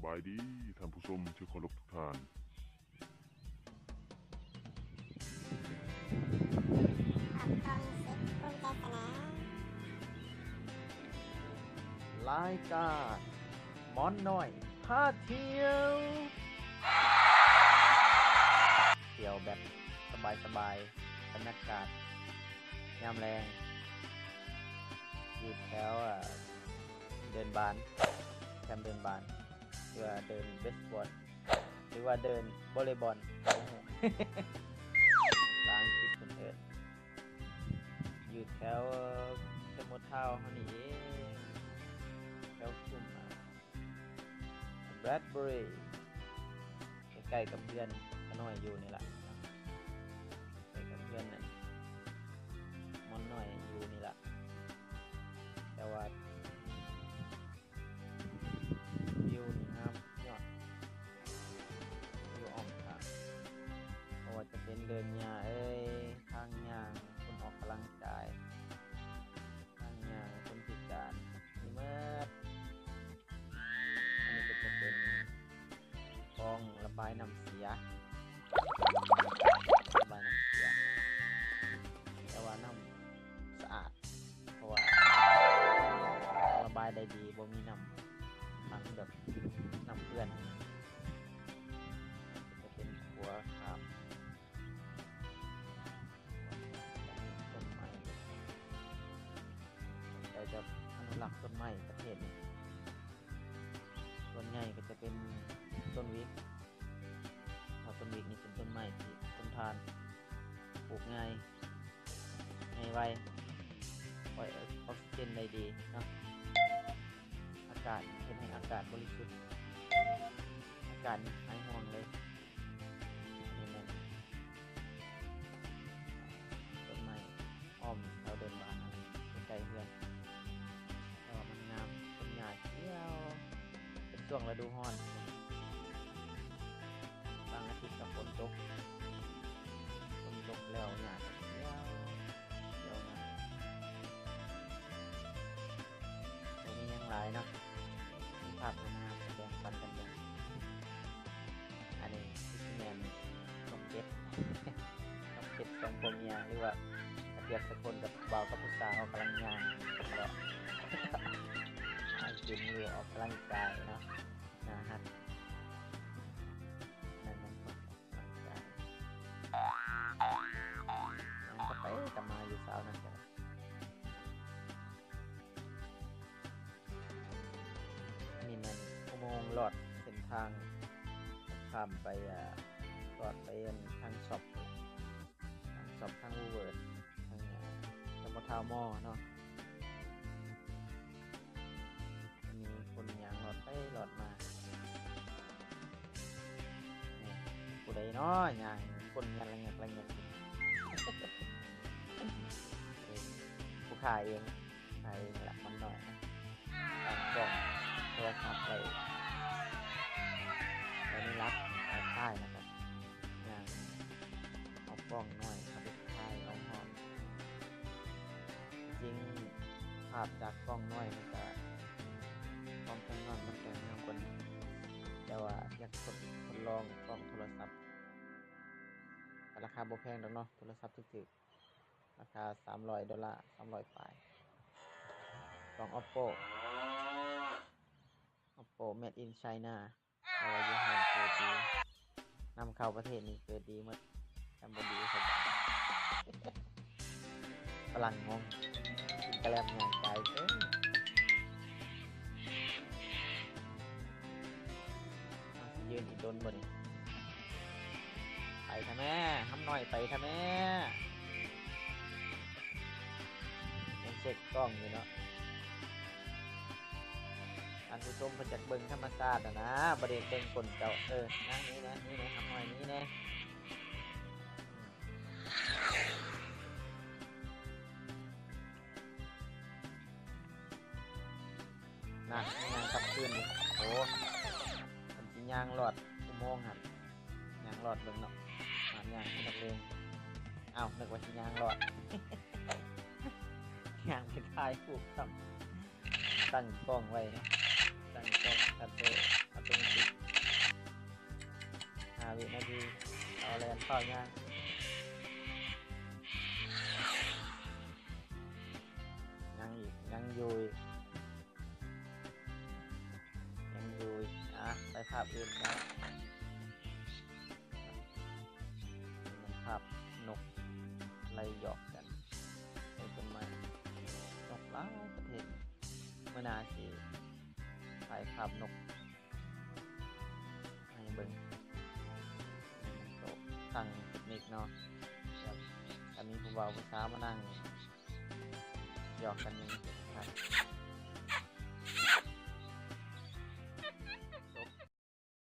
บายดีท่านผู้ชมที่เคารพทุกท่านรายการหมอนน้อยพาเที่ยว เที่ยวแบบสบายๆบรรยากาศยามแรงอยู่แถวเดินบานแคมป์เดินบานหรือว่าเดินเบสบอลหรือว่าเดินวอลเลย์บอล ล้างคิดคนเอิญอยู่แถวสมุทรเท่าเฮานี่เองแถวกลุ่มแบล็คเบอร์รี่ใกล้ๆกับเพื่อนก็น้อยอยู่นี่แหละใกล้กับเพื่อนนั่นมอนน้อยอยู่นี่แหละแต่ว่าวิวนี่งามยอดวิวอ่อมค่ะเพราะว่าจะเป็นเดินหญ้าทางหญ้าคนออกกำลังกายทางหญ้าคนพิการมีเมื่ออันนี้ก็จะเป็นคลองระบายน้ำเสียระบายน้ำเสียแต่ว่าน้ำสะอาดเพราะว่าระบายได้ดีบ่มีน้ำทั้งแบบน้ำเปื้อนจะเป็นหัวขามต้นไม้แต่จะอนุรักษ์ต้นไม้ประเทศนี้ส่วนใหญ่ก็จะเป็นต้นวิกเพราะต้นวิกนี่เป็นต้นไม้ที่ทนทานปลูกง่ายไวปล่อยออกซิเจนได้ดีเนาะอากาศเป็นให้อากาศบริสุทธิ์อากาศหายห่วงเลยนี่มันต้นไม้อ้อมแถวเดินบ้านใกล้เพื่อนแต่ว่ามันงามต้นใหญ่เที่ยวเป็นช่วงฤดูร้อนบางอาทิตย์กับฝนตกแล้วเนี่ยเที่ยวนะตรงนี้ยังหลายเนาะมีภาพงามแบ่งปันกันอย่างอันนี้ที่แมนนกเป็ดนกเป็ดสองผัวเมียหรือว่าเปรียบสกุลกับบ่าวกับผู้สาวกำลังงานแล้วจุ่มมือออกกำลังกายเนาะนะฮะนั่นมันออกกำลังกายยังก็ไปกลับมาอยู่สาวนั่นแหละนี่มันอุโมงค์หลอดเส้นทางข้ามไปหลอดไปทางช็อปทางวูเวิร์ดทางสมอทาวมอเนาะมีคนยางหลอดไปหลอดมาผู้ใดเนาะยางคนยันระเงียบผู้ขายเองแหละมันหน่อยตั้งกล่องโทรศัพท์ไปแล้วนี่รับค่ายนะครับอย่างเอากล้องหน่อยเอาไปค่ายเอาหอมจริงภาพจากกล้องน้อยมันจะกล้องข้างนอกมันจะงามกว่านี้แต่ว่าอยากทดลองกล้องโทรศัพท์ราคาบ่แพงดอกเนาะโทรศัพท์ถูกๆราคา$300 300 ปลายกล้อง Oppo made in China เอาไว้ยี่ห้อเกิดดีนำเข้าประเทศนี้เกิดดีหมดจำบดีสบายฝรั่งงงกินกระแลมงานใจยืนอีกโดนบ่นี่ไปทำแม่ทำหน่อยไปทำแม่ยังเช็คกล้องอยู่เนาะอันผู้ชมมาจากเบิ่งธรรมชาตินะประเด็นเบิ่งคนเจ้านั่งนี้นะนี่นะทำหน่อยนี้นะนั่นยางกลับคืนนี่โอ้มันสิยางหลอดอุโมงค์หันยางหลอดเบิ่งเนาะยางนักเลงอ้าวนึกว่าสิยางหลอดยางเป็นท้ายผูกตั้งกล้องไว้นะตั้ง เป็นคัตเตอร์อัตโนมัติ5 วินาทีเอาแลนต่อย่างยังอีกยังอยู่อีกไปภาพอื่นครับมันภาพนกไล่หยอกกันในต้นไม้นกหลายประเทศเมื่อนาทีถ่ายภาพนกให้เบิ่งโตตั้งเทคนิคเนาะแบบอันนี้ผู้บ่าวผู้สาวมานั่งหยอกกันอย่างนี้ครับ